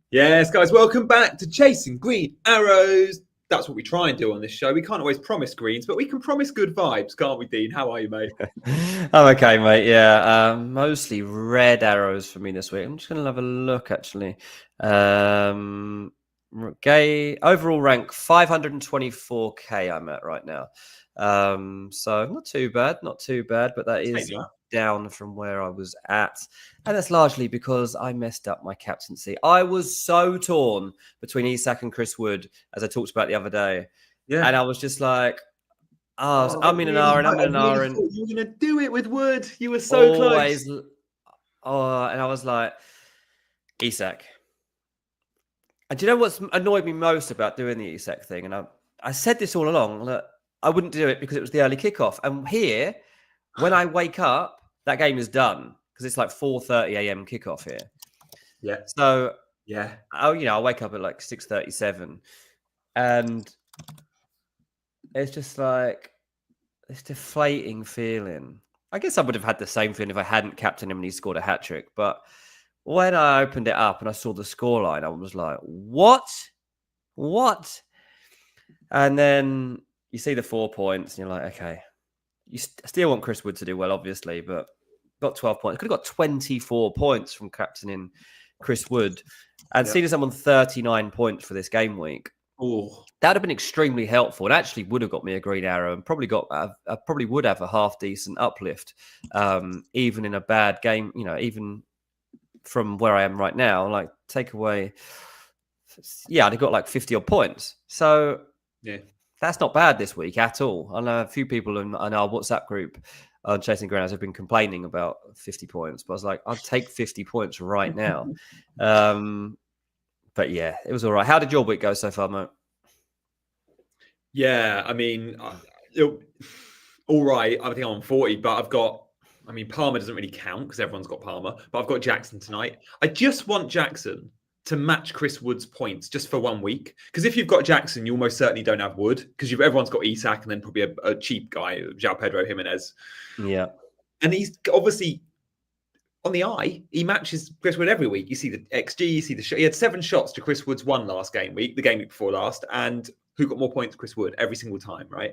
Yes, guys, welcome back to Chasing Green Arrows. That's what we try and do on this show. We can't always promise greens, but we can promise good vibes, can't we, Dean? How are you, mate? I'm okay, mate. Yeah, mostly red arrows for me this week. I'm just going to have a look, actually. Gay overall rank 524k I'm at right now. So not too bad, but that is down from where I was at. And that's largely because I messed up my captaincy. I was so torn between Isak and Chris Wood, as I talked about the other day. Yeah. And I was just like, Oh, I'm in an R and I'm in an R. I thought you were going to do it with Wood. You were so Always. close. And I was like, Isak. And do you know what's annoyed me most about doing the Isak thing? And I said this all along, that I wouldn't do it because it was the early kickoff. And here, when I wake up, that game is done because it's like 4:30 a.m. kickoff here. Yeah. So yeah, I'll wake up at like 6:37, and it's just like this deflating feeling. I guess I would have had the same feeling if I hadn't captained him and he scored a hat trick. But when I opened it up and I saw the scoreline, I was like, what? And then you see the 4 points and you're like, okay, you still want Chris Wood to do well, obviously, but got 12 points. Could have got 24 points from captaining Chris Wood and seeing someone 39 points for this game week. Oh, that would have been extremely helpful and actually would have got me a green arrow and probably would have a half decent uplift, even in a bad game, even from where I am right now, like take away. Yeah, I'd have got like 50 odd points. So yeah, that's not bad this week at all. I know a few people in our WhatsApp group on Chasing Green Arrows have been complaining about 50 points, but I was like, I'd take 50 points right now. But yeah, it was all right. How did your week go so far, mate? Yeah, I mean, all right. I think I'm on 40, but Palmer doesn't really count because everyone's got Palmer, but I've got Jackson tonight. I just want Jackson to match Chris Wood's points just for 1 week. Because if you've got Jackson, you almost certainly don't have Wood because everyone's got Isak and then probably a cheap guy, João Pedro Jimenez. Yeah. And he's obviously on the eye, he matches Chris Wood every week. You see the XG, you see the shot. He had 7 shots to Chris Wood's 1 last game week, the game week before last. And who got more points? Chris Wood every single time, right?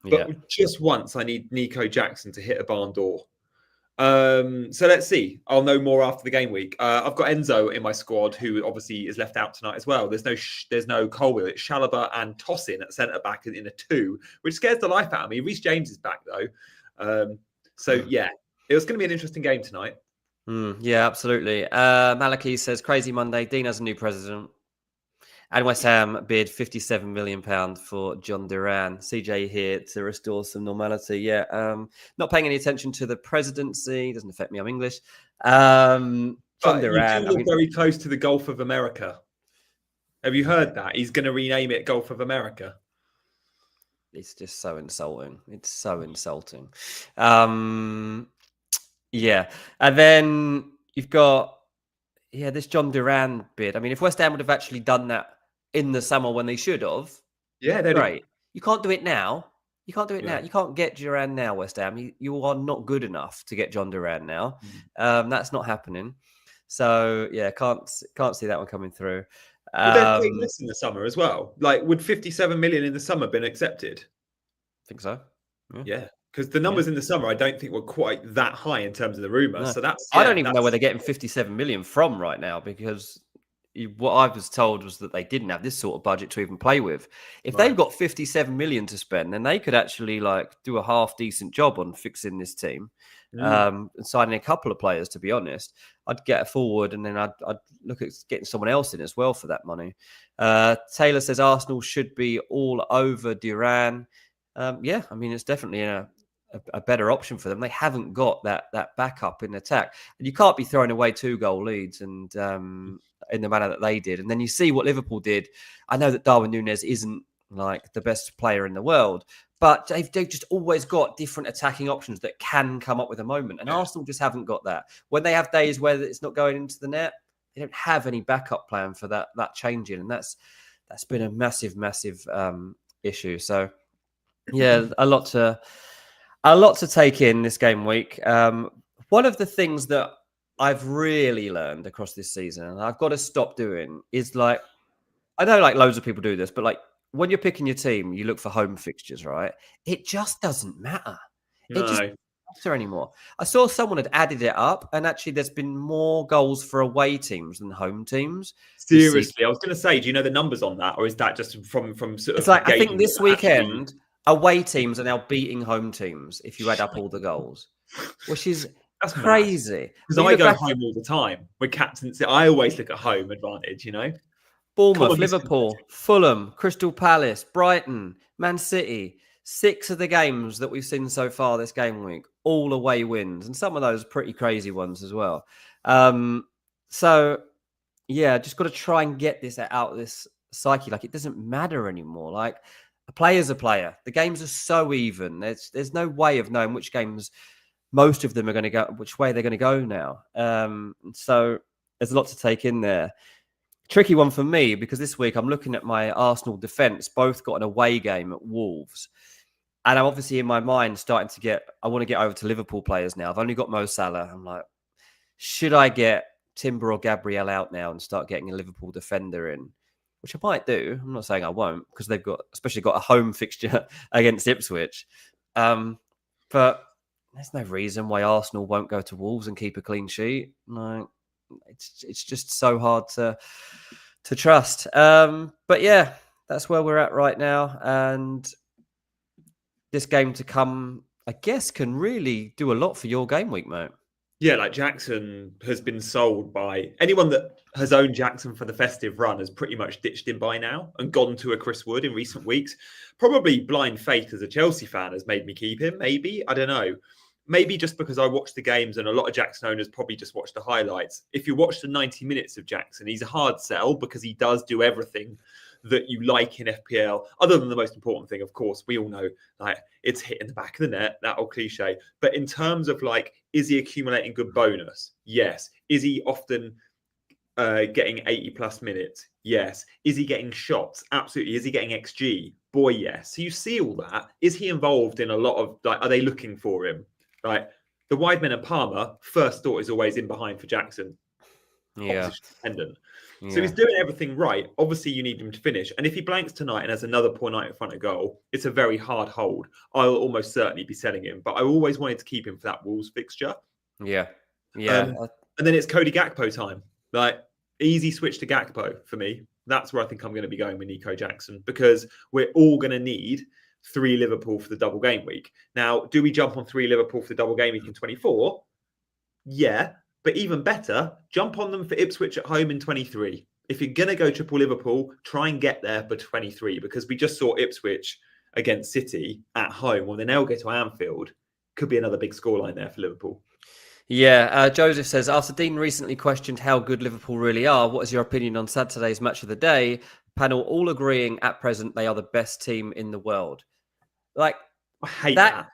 But just once, I need Nico Jackson to hit a barn door. So let's see. I'll know more after the game week. I've got Enzo in my squad, who obviously is left out tonight as well. There's no Colwill. It's Chalobah and Tosin at centre back in a 2, which scares the life out of me. Reece James is back though. So yeah, it was going to be an interesting game tonight. Yeah, absolutely. Malaki says, crazy Monday. Dean has a new president. And West Ham bid £57 million for John Duran. CJ here to restore some normality. Yeah, not paying any attention to the presidency. Doesn't affect me. I'm English. John Duran. You do live very close to the Gulf of America. Have you heard that? He's going to rename it Gulf of America. It's just so insulting. It's so insulting. Yeah. And then you've got, this John Duran bid. I mean, if West Ham would have actually done that in the summer when they should have, great. You can't do it now. You can't do it now. You can't get Duran now, West Ham. You are not good enough to get John Duran now. That's not happening. So yeah, can't see that one coming through. Would they take this in the summer as well? Like, would 57 million in the summer been accepted? I think so. Yeah. Because the numbers in the summer, I don't think were quite that high in terms of the rumours. No. So that's. I don't even know where they're getting 57 million from right now, because what I was told was that they didn't have this sort of budget to even play with. If they've got 57 million to spend, then they could actually do a half decent job on fixing this team, and signing a couple of players. To be honest, I'd get a forward, and then I'd look at getting someone else in as well for that money. Taylor says Arsenal should be all over Duran. Yeah, I mean, it's definitely a better option for them. They haven't got that backup in attack, and you can't be throwing away 2-goal leads and in the manner that they did. And then you see what Liverpool did. I know that Darwin Núñez isn't like the best player in the world, but they've just always got different attacking options that can come up with a moment. And Arsenal just haven't got that. When they have days where it's not going into the net, they don't have any backup plan for that changing, and that's been a massive issue. So yeah, a lot to take in this game week. One of the things that I've really learned across this season, and I've got to stop doing, is like, I know like loads of people do this, but like when you're picking your team, you look for home fixtures, right? It just doesn't matter. It just No. doesn't matter anymore. I saw someone had added it up, and actually there's been more goals for away teams than home teams this season. Seriously, I was going to say, do you know the numbers on that, or is that just from sort It's of like, I think gauging this what actually? weekend, away teams are now beating home teams if you add up all the goals, which is That's mad. crazy. Because When you I look go back home all the time with captaincy. I always look at home advantage. Bournemouth, Common Liverpool, misconception. Fulham, Crystal Palace, Brighton, Man City. 6 of the games that we've seen so far this game week, all away wins, and some of those pretty crazy ones as well. So, yeah, just got to try and get this out of this psyche. Like, it doesn't matter anymore. Like, a player's a player. The games are so even. There's no way of knowing which games most of them are going to go, which way they're going to go now. So there's a lot to take in there. Tricky one for me, because this week I'm looking at my Arsenal defence, both got an away game at Wolves. And I'm obviously in my mind starting to I want to get over to Liverpool players now. I've only got Mo Salah. I'm like, should I get Timber or Gabriel out now and start getting a Liverpool defender in? Which I might do. I'm not saying I won't, because they've especially got a home fixture against Ipswich. But there's no reason why Arsenal won't go to Wolves and keep a clean sheet. No, it's just so hard to trust. But yeah, that's where we're at right now, and this game to come, I guess, can really do a lot for your game week, mate. Yeah, like Jackson has been sold by anyone that has owned Jackson for the festive run has pretty much ditched him by now and gone to a Chris Wood in recent weeks. Probably blind faith as a Chelsea fan has made me keep him. Maybe, I don't know. Maybe just because I watched the games and a lot of Jackson owners probably just watched the highlights. If you watch the 90 minutes of Jackson, he's a hard sell because he does do everything that you like in FPL, other than the most important thing, of course, we all know, like, it's hitting the back of the net, that old cliche. But in terms of like, is he accumulating good bonus? Yes. Is he often getting 80 plus minutes? Yes. Is he getting shots? Absolutely. Is he getting XG? Boy, yes. So you see all that. Is he involved in a lot of, like, are they looking for him? Right. The wide men and Palmer, first thought is always in behind for Jackson. Yeah. Dependent. So he's doing everything right. Obviously, you need him to finish. And if he blanks tonight and has another poor night in front of goal, it's a very hard hold. I'll almost certainly be selling him. But I always wanted to keep him for that Wolves fixture. Yeah. And then it's Cody Gakpo time. Like, easy switch to Gakpo for me. That's where I think I'm going to be going with Nico Jackson, because we're all going to need 3 Liverpool for the double game week. Now, do we jump on 3 Liverpool for the double game week in 24? Yeah. But even better, jump on them for Ipswich at home in 23. If you're going to go triple Liverpool, try and get there for 23, because we just saw Ipswich against City at home. When they now get to Anfield, could be another big scoreline there for Liverpool. Yeah, Joseph says, after Dean recently questioned how good Liverpool really are, what is your opinion on Saturday's match of the day? Panel all agreeing at present they are the best team in the world. Like, I hate that.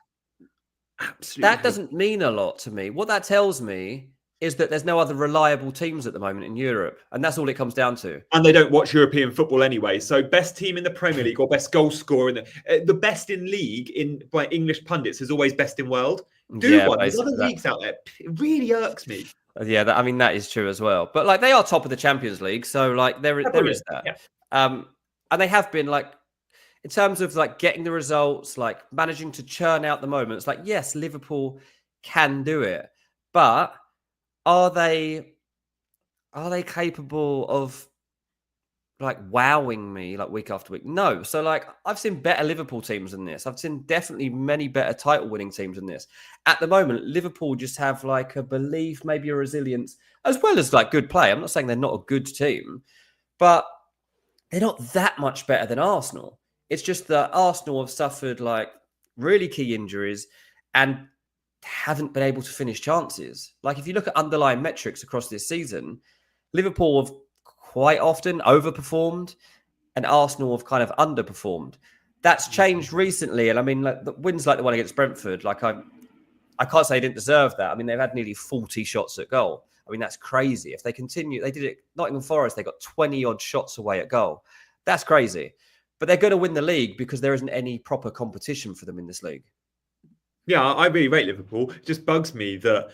Absolutely. That doesn't mean a lot to me. What that tells me is that there's no other reliable teams at the moment in Europe. And that's all it comes down to. And they don't watch European football anyway. So best team in the Premier League or best goal scorer in the best in league by English pundits is always best in world. One. There's other leagues out there. It really irks me. Yeah, that is true as well. But like, they are top of the Champions League. So like there is that. Yeah. And they have been, like, in terms of like getting the results, like managing to churn out the moments, like, yes, Liverpool can do it. But are they capable of like wowing me like week after week? No. So like, I've seen better Liverpool teams than this. I've seen definitely many better title winning teams than this. At the moment, Liverpool just have like a belief, maybe a resilience, as well as like good play. I'm not saying they're not a good team, but they're not that much better than Arsenal. It's just that Arsenal have suffered like really key injuries and haven't been able to finish chances. Like, if you look at underlying metrics across this season, Liverpool have quite often overperformed and Arsenal have kind of underperformed. That's changed recently. And I mean, like, the wins like the one against Brentford, like, I can't say they didn't deserve that. I mean, they've had nearly 40 shots at goal. I mean, that's crazy. If they continue, they did it, Nottingham Forest, they got 20 odd shots away at goal. That's crazy. But they're going to win the league because there isn't any proper competition for them in this league. Yeah, I really rate Liverpool. It just bugs me that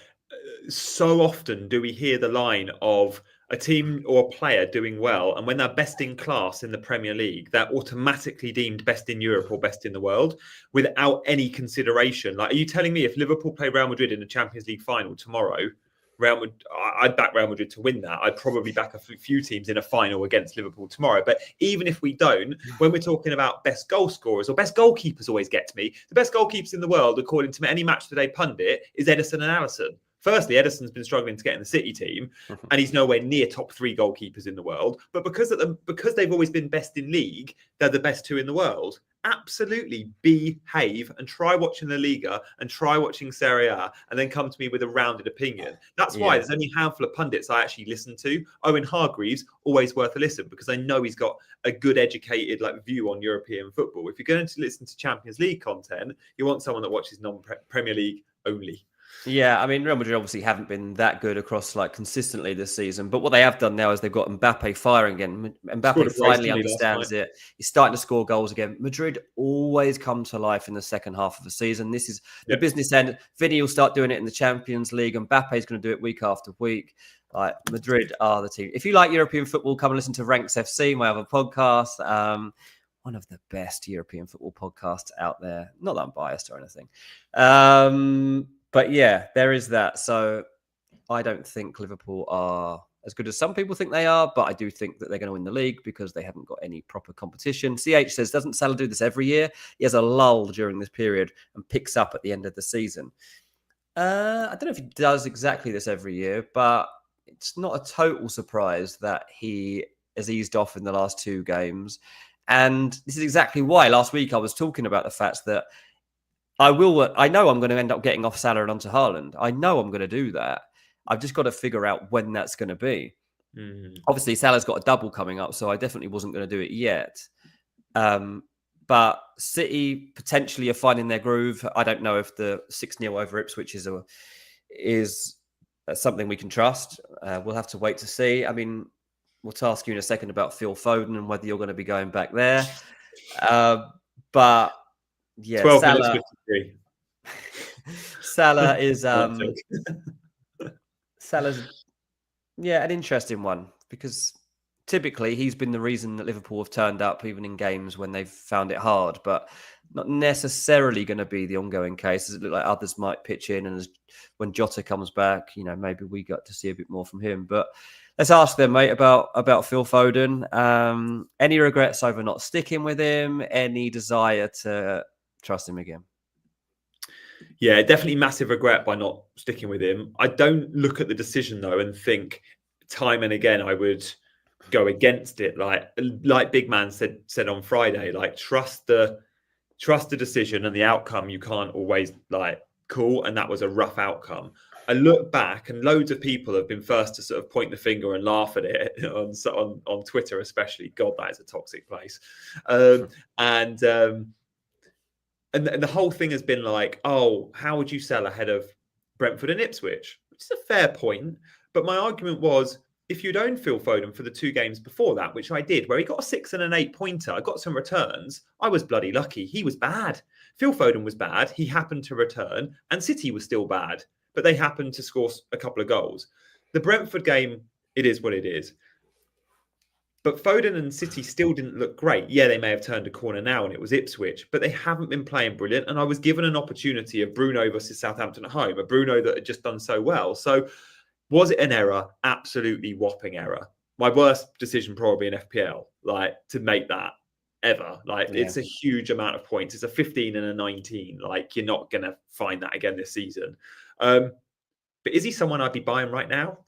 so often do we hear the line of a team or a player doing well, and when they're best in class in the Premier League, they're automatically deemed best in Europe or best in the world without any consideration. Like, are you telling me if Liverpool play Real Madrid in the Champions League final tomorrow, I'd back Real Madrid to win that. I'd probably back a few teams in a final against Liverpool tomorrow. But even if we don't, when we're talking about best goal scorers or best goalkeepers, always get to me. The best goalkeepers in the world, according to any Match Today pundit, is Ederson and Alisson. Firstly, Ederson's been struggling to get in the City team, and he's nowhere near top 3 goalkeepers in the world. But because they've always been best in league, they're the best 2 in the world. Absolutely behave and try watching La Liga and try watching Serie A, and then come to me with a rounded opinion. That's why there's only a handful of pundits I actually listen to. Owen Hargreaves, always worth a listen, because I know he's got a good educated view on European football. If you're going to listen to Champions League content, you want someone that watches non-Premier League only. Yeah, I mean, Real Madrid obviously haven't been that good across consistently this season, but what they have done now is they've got Mbappe firing again. Mbappe finally understands it. He's starting to score goals again. Madrid always come to life in the second half of the season. This is the business end. Vinny will start doing it in the Champions League, and Mbappe's going to do it week after week. Madrid are the team. If you like European football, come and listen to Ranks FC, my other podcast. One of the best European football podcasts out there. Not that I'm biased or anything. But yeah, there is that. So I don't think Liverpool are as good as some people think they are, but I do think that they're going to win the league because they haven't got any proper competition. CH says, doesn't Salah do this every year? He has a lull during this period and picks up at the end of the season. I don't know if he does exactly this every year, but it's not a total surprise that he has eased off in the last 2 games. And this is exactly why last week I was talking about the fact that I know I'm going to end up getting off Salah and onto Haaland. I know I'm going to do that. I've just got to figure out when that's going to be. Obviously, Salah's got a double coming up, so I definitely wasn't going to do it yet. But City potentially are finding their groove. I don't know if the 6-0 over Ipswich is something we can trust. We'll have to wait to see. I mean, we'll task you in a second about Phil Foden and whether you're going to be going back there. But yeah, 12 Salah, minutes 53. Salah is Salah's an interesting one, because typically he's been the reason that Liverpool have turned up even in games when they've found it hard, but not necessarily going to be the ongoing case. It looks like others might pitch in, and when Jota comes back, maybe we got to see a bit more from him. But let's ask them, mate, about Phil Foden. Any regrets over not sticking with him? Any desire to trust him again? Yeah, definitely massive regret by not sticking with him. I don't look at the decision though and think time and again I would go against it. Like Big Man said on Friday, trust the decision and the outcome. You can't always call, and that was a rough outcome. I look back, and loads of people have been first to sort of point the finger and laugh at it on Twitter, especially. God, that is a toxic place. And the whole thing has been how would you sell ahead of Brentford and Ipswich? Which is a fair point. But my argument was, if you'd owned Phil Foden for the 2 games before that, which I did, where he got a 6 and an 8 pointer, I got some returns, I was bloody lucky. He was bad. Phil Foden was bad. He happened to return, and City was still bad, but they happened to score a couple of goals. The Brentford game, it is what it is. But Foden and City still didn't look great. Yeah, they may have turned a corner now and it was Ipswich, but they haven't been playing brilliant. And I was given an opportunity of Bruno versus Southampton at home, a Bruno that had just done so well. So was it an error? Absolutely whopping error. My worst decision probably in FPL, to make that ever. It's a huge amount of points. It's a 15 and a 19. You're not going to find that again this season. But is he someone I'd be buying right now?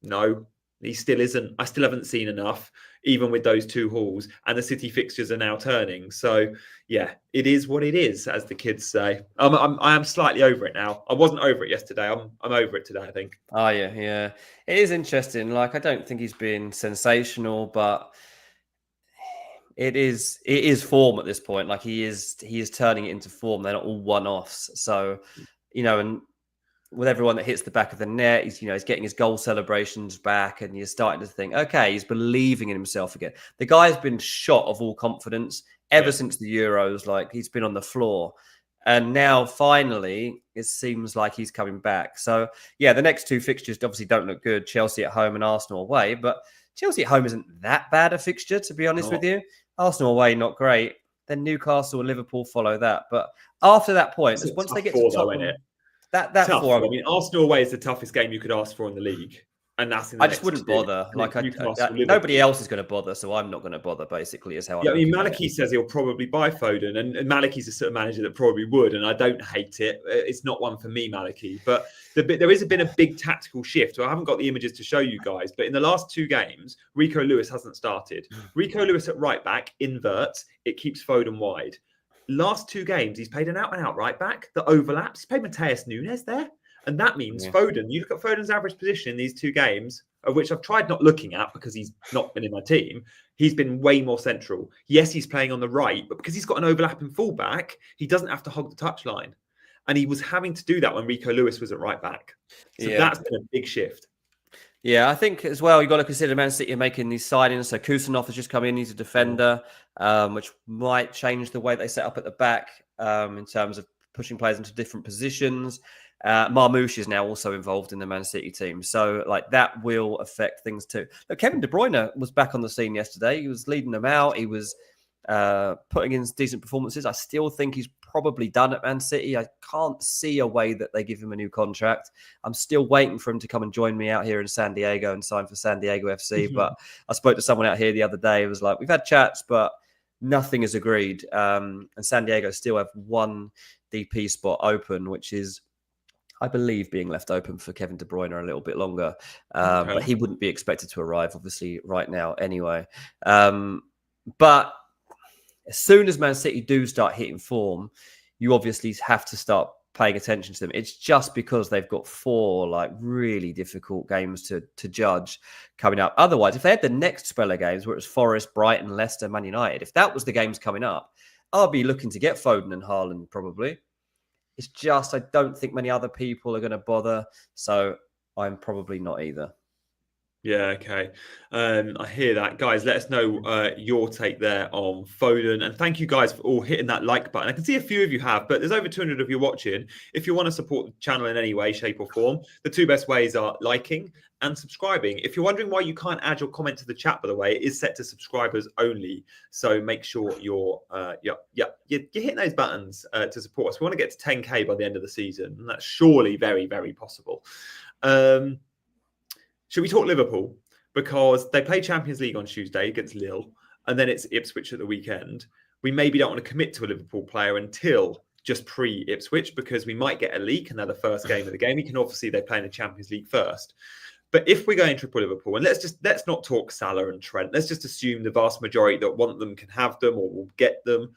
No. He still isn't. I still haven't seen enough, even with those 2 hauls, and the City fixtures are now turning. So, yeah, it is what it is, as the kids say. I am slightly over it now. I wasn't over it yesterday. I'm over it today, I think. Oh, yeah. It is interesting. I don't think he's been sensational, but it is form at this point. He is turning it into form. They're not all one-offs. So, and with everyone that hits the back of the net, he's getting his goal celebrations back, and you're starting to think, okay, he's believing in himself again. The guy's been shot of all confidence ever since the Euros. He's been on the floor, And now, finally, it seems like he's coming back. So, yeah, the next 2 fixtures obviously don't look good. Chelsea at home and Arsenal away. But Chelsea at home isn't that bad a fixture, to be honest with you. Arsenal away, not great. Then Newcastle and Liverpool follow that. But after that point, once they get to Tottenham, that tough. four, I mean, Arsenal away is the toughest game you could ask for in the league. And that's in the I just wouldn't bother. Like nobody else is going to bother, so I'm not going to bother. Basically, is how. Yeah, I mean, Maliki says he'll probably buy Foden, and Maliki's a sort of manager that probably would, and I don't hate it. It's not one for me, Maliki, but there has been a big tactical shift. I haven't got the images to show you guys, but in the last 2 games, Rico Lewis hasn't started. Rico Lewis at right back inverts; it keeps Foden wide. Last 2 games, he's played an out-and-out right back that overlaps. He's played Mateus Nunes there. And that means Foden, you look at Foden's average position in these 2 games, of which I've tried not looking at because he's not been in my team, he's been way more central. Yes, he's playing on the right, but because he's got an overlapping fullback, he doesn't have to hog the touchline. And he was having to do that when Rico Lewis was at right back. So that's been a big shift. Yeah, I think as well, you've got to consider Man City are making these signings. So Kusanov has just come in, he's a defender, which might change the way they set up at the back in terms of pushing players into different positions. Marmoush is now also involved in the Man City team. So like that will affect things too. But Kevin De Bruyne was back on the scene yesterday. He was leading them out. He was putting in decent performances. I still think he's probably done at Man City. I can't see a way that they give him a new contract. I'm still waiting for him to come and join me out here in San Diego and sign for San Diego FC. But I spoke to someone out here the other day. It was like, we've had chats, but nothing is agreed. And San Diego still have 1 DP spot open, which is, I believe, being left open for Kevin De Bruyne a little bit longer. But he wouldn't be expected to arrive, obviously, right now anyway. But as soon as Man City do start hitting form, you obviously have to start paying attention to them. It's just because they've got 4 like really difficult games to judge coming up. Otherwise, if they had the next spell of games where it was Forest, Brighton, Leicester, Man United, if that was the games coming up, I'll be looking to get Foden and Haaland probably. It's just I don't think many other people are going to bother, so I'm probably not either. Yeah, okay. I hear that. Guys, let us know your take there on Foden. And thank you guys for all hitting that like button. I can see a few of you have, but there's over 200 of you watching. If you want to support the channel in any way, shape or form, the 2 best ways are liking and subscribing. If you're wondering why you can't add your comment to the chat, by the way, it is set to subscribers only. So make sure you're hitting those buttons to support us. We want to get to 10K by the end of the season. And that's surely very, very possible. Should we talk Liverpool? Because they play Champions League on Tuesday against Lille, and then it's Ipswich at the weekend. We maybe don't want to commit to a Liverpool player until just pre-Ipswich, because we might get a leak, and they're the first game of the game. You can obviously, they play in the Champions League first. But if we're going triple Liverpool, and let's not talk Salah and Trent. Let's just assume the vast majority that want them can have them or will get them.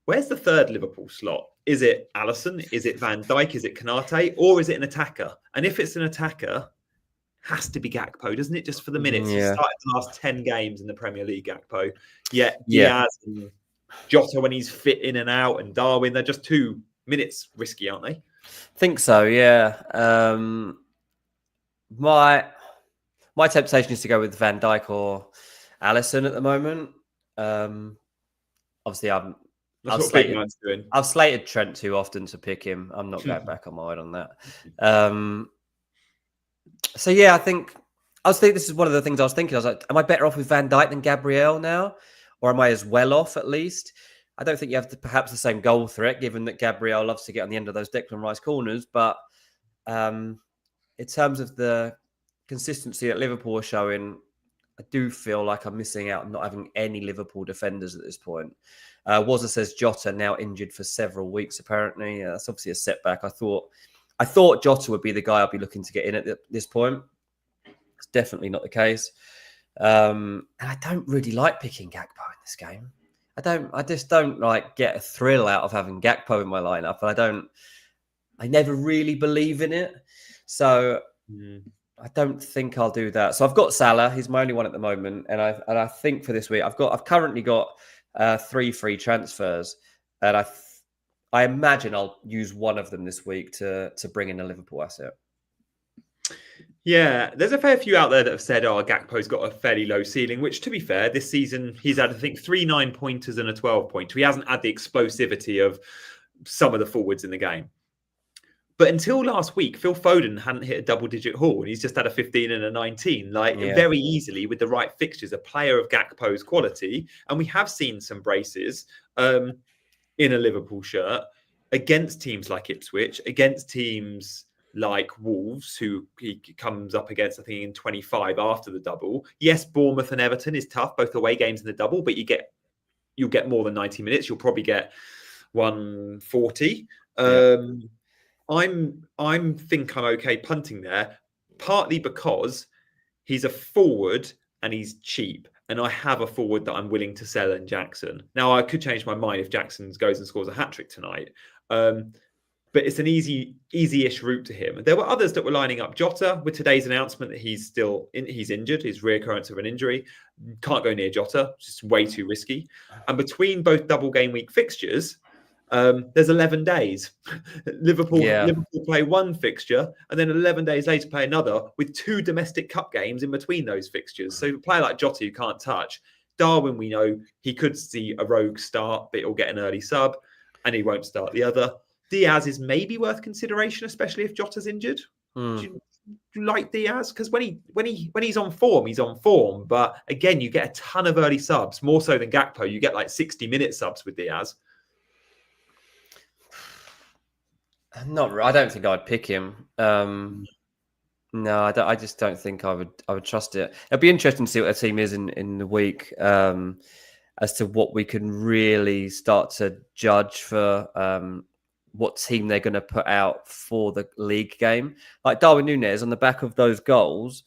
Where's the 3rd Liverpool slot? Is it Alisson? Is it Van Dijk? Is it Konate? Or is it an attacker? And if it's an attacker, has to be Gakpo, doesn't it? Just for the minutes. He started the last 10 games in the Premier League, Gakpo. Diaz and Jota, when he's fit in and out, and Darwin, they're just 2 minutes risky, aren't they? I think so, yeah. My temptation is to go with Van Dijk or Alisson at the moment. Obviously, I've slated Trent too often to pick him. I'm not going back on my word on that. So yeah, I think this is one of the things I was thinking. I was like, am I better off with Van Dijk than Gabriel now? Or am I as well off at least? I don't think you have perhaps the same goal threat, given that Gabriel loves to get on the end of those Declan Rice corners. But in terms of the consistency that Liverpool are showing, I do feel like I'm missing out on not having any Liverpool defenders at this point. Wazza says Jota now injured for several weeks, apparently. That's obviously a setback. I thought Jota would be the guy I'd be looking to get in at this point. It's definitely not the case. And I don't really like picking Gakpo in this game. I just don't like get a thrill out of having Gakpo in my lineup. I never really believe in it. So I don't think I'll do that. So I've got Salah. He's my only one at the moment. And I think for this week, I've currently got 3 free transfers. And I imagine I'll use one of them this week to bring in a Liverpool asset. Yeah, there's a fair few out there that have said, Gakpo's got a fairly low ceiling, which, to be fair, this season he's had, I think, 3 9-pointers and a 12-pointer. He hasn't had the explosivity of some of the forwards in the game. But until last week, Phil Foden hadn't hit a double-digit haul, and he's just had a 15 and a 19. Very easily with the right fixtures, a player of Gakpo's quality, and we have seen some braces in a Liverpool shirt against teams like Ipswich, against teams like Wolves, who he comes up against, I think, in 25 after the double. Yes, Bournemouth and Everton is tough, both away games in the double, but you'll get more than 90 minutes. You'll probably get 140. I'm okay punting there, partly because he's a forward and he's cheap, and I have a forward that I'm willing to sell in Jackson. Now, I could change my mind if Jackson goes and scores a hat-trick tonight, but it's an easy-ish route to him. There were others that were lining up. Jota, with today's announcement that he's injured, his reoccurrence of an injury, can't go near Jota, it's just way too risky. And between both double game week fixtures, there's 11 days. Liverpool play one fixture and then 11 days later play another, with 2 domestic cup games in between those fixtures. So a player like Jota, you can't touch. Darwin, we know he could see a rogue start, but he'll get an early sub and he won't start the other. Diaz is maybe worth consideration, especially if Jota's injured. Do you like Diaz? Because when he's on form, he's on form. But again, you get a ton of early subs, more so than Gakpo. You get like 60-minute subs with Diaz. I don't think I'd pick him. No, I just don't think I would trust it. It'd be interesting to see what their team is in the week, as to what we can really start to judge for what team they're going to put out for the league game. Like Darwin Núñez, on the back of those goals,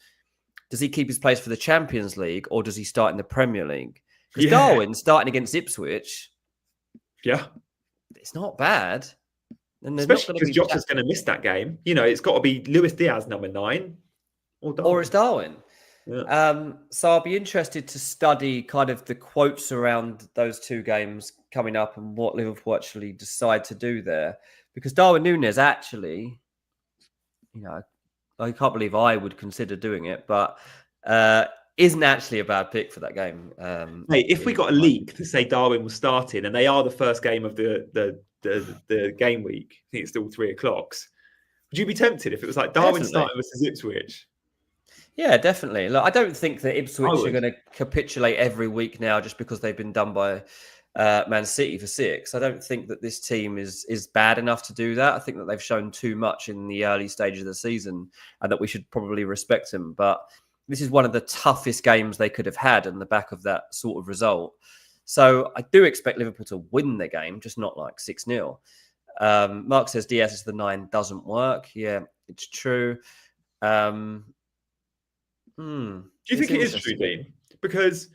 does he keep his place for the Champions League or does he start in the Premier League? Because Darwin starting against Ipswich, it's not bad. And especially because Jota's going to miss that game. It's got to be Luis Diaz number 9 or it's Darwin. Yeah. So I'll be interested to study kind of the quotes around those 2 games coming up and what Liverpool actually decide to do there. Because Darwin Núñez actually, I can't believe I would consider doing it, but isn't actually a bad pick for that game. Hey, if we got a leak to say Darwin was starting and they are the first game of the game week, I think it's still 3 o'clock. Would you be tempted if it was like Darwin starting versus Ipswich? Yeah, definitely. Look, I don't think that Ipswich are going to capitulate every week now just because they've been done by Man City for 6. I don't think that this team is bad enough to do that. I think that they've shown too much in the early stages of the season and that we should probably respect them. But this is one of the toughest games they could have had on the back of that sort of result. So I do expect Liverpool to win the game, just not like 6-0. Mark says Diaz is the 9 doesn't work. Yeah, it's true. Do you think it is true, Dean? Because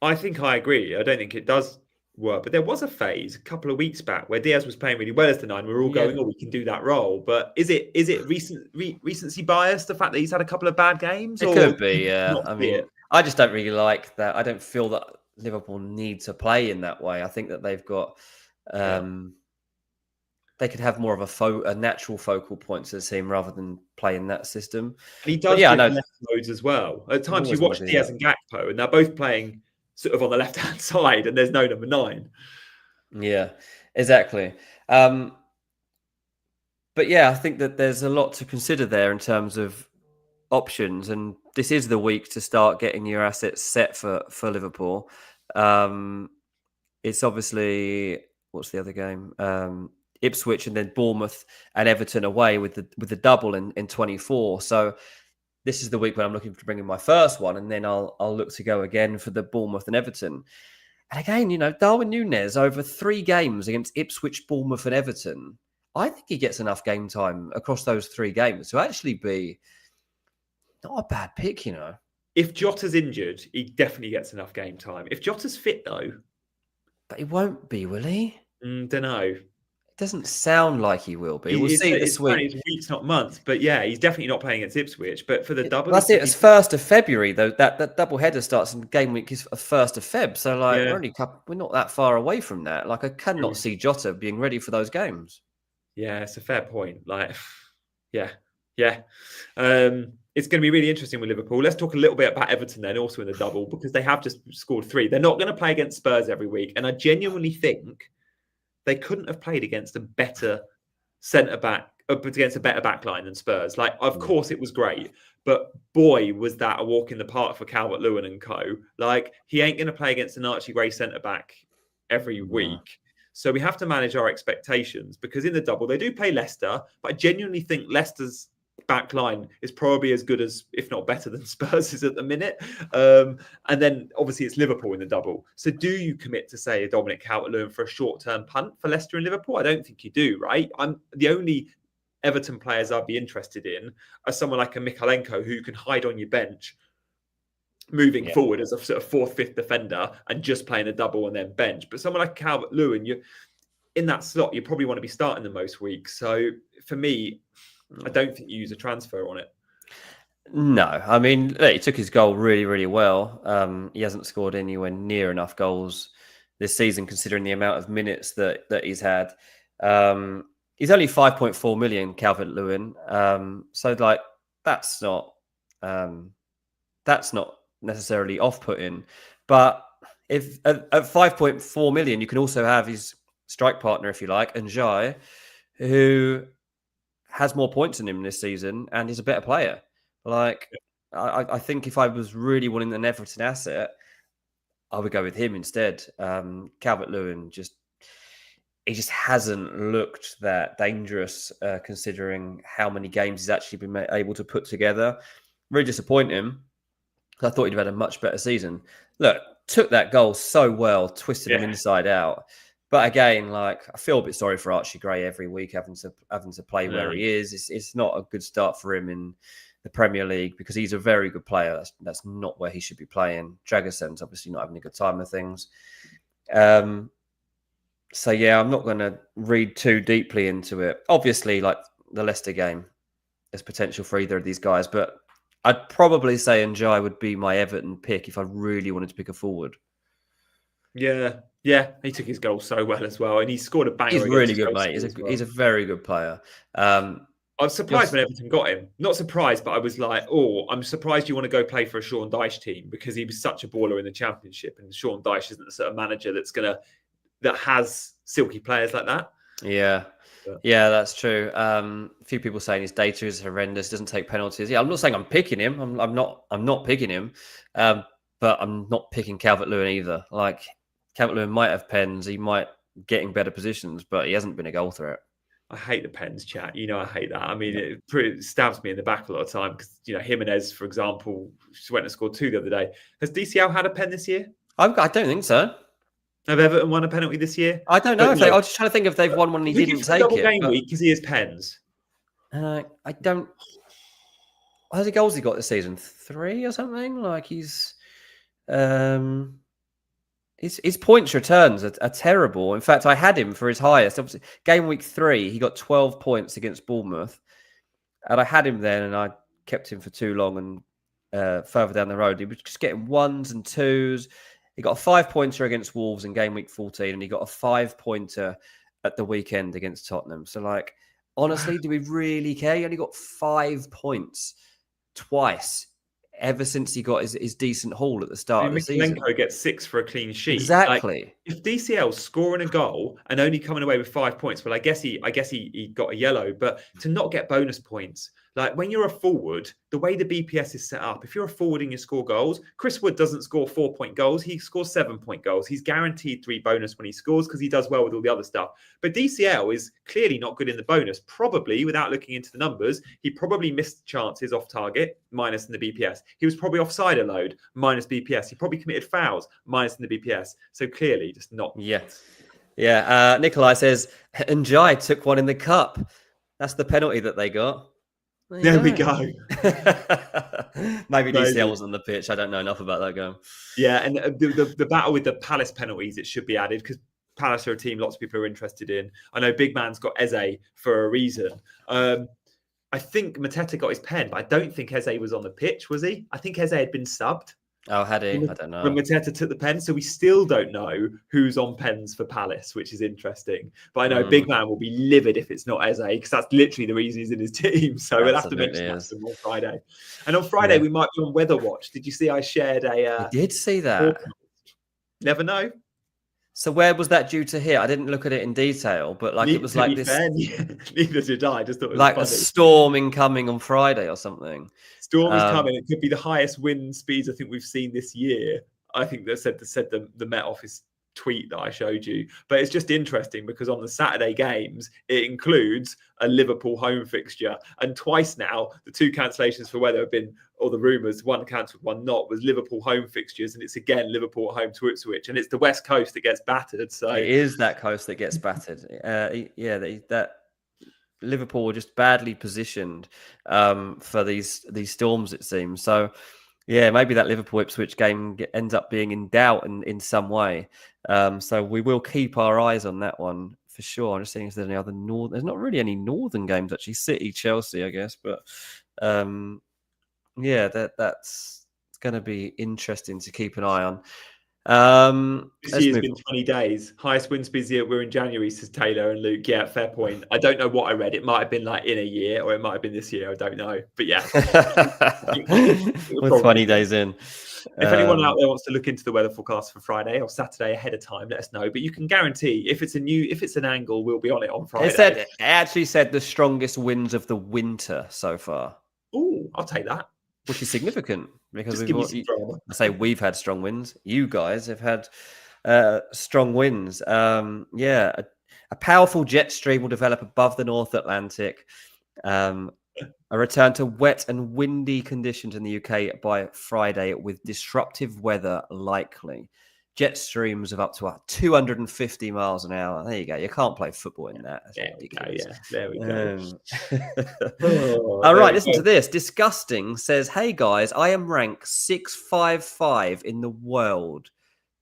I think I agree. I don't think it does work. But there was a phase a couple of weeks back where Diaz was playing really well as the 9. We were all going, we can do that role. But is it recency bias, the fact that he's had a couple of bad games? It could be, yeah. I mean, I just don't really like that. I don't feel that Liverpool need to play in that way. I think that they've got... They could have more of a natural focal point to the team rather than play in that system. And he does left loads as well. At times you watch Diaz and Gakpo and they're both playing sort of on the left-hand side and there's no number 9. Yeah, exactly. But yeah, I think that there's a lot to consider there in terms of options. And this is the week to start getting your assets set for Liverpool. It's obviously... What's the other game? Ipswich and then Bournemouth and Everton away with the double in 24. So this is the week when I'm looking to bring in my first one, and then I'll look to go again for the Bournemouth and Everton. And again, Darwin Núñez over 3 games against Ipswich, Bournemouth and Everton. I think he gets enough game time across those 3 games to actually be not a bad pick, If Jota's injured, he definitely gets enough game time. If Jota's fit, though... But he won't be, will he? Don't know. It doesn't sound like he will be. We'll see this week. It's weeks, not months. But yeah, he's definitely not playing against Ipswich. But for the double... That's it. It's 1st of February, though. That double header starts in game week is 1st of Feb. So, we're not that far away from that. I cannot see Jota being ready for those games. Yeah, it's a fair point. Yeah. It's going to be really interesting with Liverpool. Let's talk a little bit about Everton then, also in the double, because they have just scored 3. They're not going to play against Spurs every week. And I genuinely think they couldn't have played against a better centre back, up against a better back line than Spurs. Like, of course, it was great, but boy, was that a walk in the park for Calvert-Lewin and co. Like, he ain't going to play against an Archie Gray centre back every week. So we have to manage our expectations, because in the double they do play Leicester, but I genuinely think Leicester's back line is probably as good as, if not better than, Spurs is at the minute. And then obviously it's Liverpool in the double. So do you commit to, say, a Dominic Calvert-Lewin for a short-term punt for Leicester and Liverpool? I don't think you do, right? I'm the only Everton players I'd be interested in are someone like a Mikalenko, who can hide on your bench moving forward as a sort of fourth, fifth defender and just playing a double and then bench. But someone like Calvert-Lewin, you're in that slot, you probably want to be starting them most weeks. So for me, I don't think you use a transfer on it. No, I mean, look, he took his goal really, really well. He hasn't scored anywhere near enough goals this season, considering the amount of minutes that he's had. He's only 5.4 million, Calvert-Lewin. So like that's not necessarily off-putting. But if at 5.4 million, you can also have his strike partner, if you like, Njai, who has more points than him this season and is a better player. Like, I think if I was really wanting an Everton asset, I would go with him instead. Calvert-Lewin just hasn't looked that dangerous, considering how many games he's actually been able to put together. Really disappointing. I thought he'd have had a much better season. Look, took that goal so well, twisted him inside out. But again, like, I feel a bit sorry for Archie Gray every week having to play where he is. It's not a good start for him in the Premier League, because he's a very good player. That's not where he should be playing. Dragosen's obviously not having a good time of things. So yeah, I'm not going to read too deeply into it. Obviously, like the Leicester game, there's potential for either of these guys, but I'd probably say Njai would be my Everton pick if I really wanted to pick a forward. Yeah, he took his goal so well as well, and he scored a banger. He's really good, mate. He's a very good player. I was surprised when Everton got him. Not surprised, but I was like, oh, I'm surprised you want to go play for a Sean Dyche team, because he was such a baller in the Championship, and Sean Dyche isn't the sort of manager that has silky players like that. Yeah, that's true. A few people saying his data is horrendous, doesn't take penalties. Yeah, I'm not saying I'm picking him. I'm not picking him, but I'm not picking Calvert-Lewin either. Like, Calvert-Lewin might have pens, he might get in better positions, but he hasn't been a goal threat. I hate the pens chat. I hate that. I mean, it stabs me in the back a lot of time, because, Jimenez, for example, just went and scored 2 the other day. Has DCL had a pen this year? I don't think so. Have Everton won a penalty this year? I don't know. I was just trying to think if they've won one and he didn't take it. Game week because he has pens. I don't. How many goals he got this season? 3 or something? Like, his points returns are terrible. In fact, I had him for his highest. Obviously, game week 3, he got 12 points against Bournemouth, and I had him then, and I kept him for too long. And further down the road, he was just getting 1s and 2s. He got a 5-pointer against Wolves in game week 14, and he got a 5-pointer at the weekend against Tottenham. So, like, honestly, do we really care? He only got 5 points twice ever since he got his decent haul at the start of the season. Mikalenko gets 6 for a clean sheet. Exactly. Like, if DCL's scoring a goal and only coming away with 5 points, well, I guess he got a yellow. But to not get bonus points, like, when you're a forward, the way the BPS is set up, if you're a forward and you score goals, Chris Wood doesn't score 4-point goals. He scores 7-point goals. He's guaranteed 3 bonus when he scores, because he does well with all the other stuff. But DCL is clearly not good in the bonus. Probably, without looking into the numbers, he probably missed chances off target, minus in the BPS. He was probably offside a load, minus BPS. He probably committed fouls, minus in the BPS. So clearly, just not. Yeah. Nikolai says, Njai took one in the cup. That's the penalty that they got. There we go. Maybe DCL wasn't on the pitch. I don't know enough about that game. Yeah, and the battle with the Palace penalties, it should be added, because Palace are a team lots of people are interested in. I know Big Man's got Eze for a reason. I think Mateta got his pen, but I don't think Eze was on the pitch, was he? I think Eze had been subbed. Oh, had he? I don't know. When Mateta took the pen, so we still don't know who's on pens for Palace, which is interesting. But I know Big Man will be livid if it's not Eze, because that's literally the reason he's in his team. So we'll have to mention that some more Friday. And on Friday, we might be on Weather Watch. Did you see I shared a... I did see that. Never know. So where was that due to hit? I didn't look at it in detail, but like it was To like be this, fair, neither did I. Just thought it was like a funny. storm incoming on Friday or something. Storm is coming. It could be the highest wind speeds I think we've seen this year. I think that said the Met Office tweet that I showed you. But it's just interesting because on the Saturday games, it includes a Liverpool home fixture. And twice now, the two cancellations for weather have been, or the rumours, one cancelled, one not, was Liverpool home fixtures. And it's again Liverpool at home to Ipswich. And it's the West Coast that gets battered. So it is that coast that gets battered. Yeah, that Liverpool were just badly positioned for these storms, it seems. So, yeah, maybe that Liverpool Ipswich game ends up being in doubt in some way. So we will keep our eyes on that one for sure. I'm just seeing if there's any other There's not really any northern games actually. City, Chelsea, I guess, but yeah, that's going to be interesting to keep an eye on. this year's been 20 days. Highest wind speeds here. We're in January, says Taylor and Luke. Yeah, fair point. I don't know what I read. It might have been like in a year or it might have been this year. I don't know. But yeah. We're 20 days in. If anyone out there wants to look into the weather forecast for Friday or Saturday ahead of time, let us know. But you can guarantee if it's an angle, we'll be on it on Friday. It actually said the strongest winds of the winter so far. Oh, I'll take that. Which is significant because we've had strong winds. You guys have had strong winds. A powerful jet stream will develop above the North Atlantic. A return to wet and windy conditions in the UK by Friday with disruptive weather likely. Jet streams of up to 250 miles an hour. There you go. You can't play football in that. That's ridiculous. There we go. All right, listen to this. Disgusting says, "Hey guys, I am ranked 655 in the world.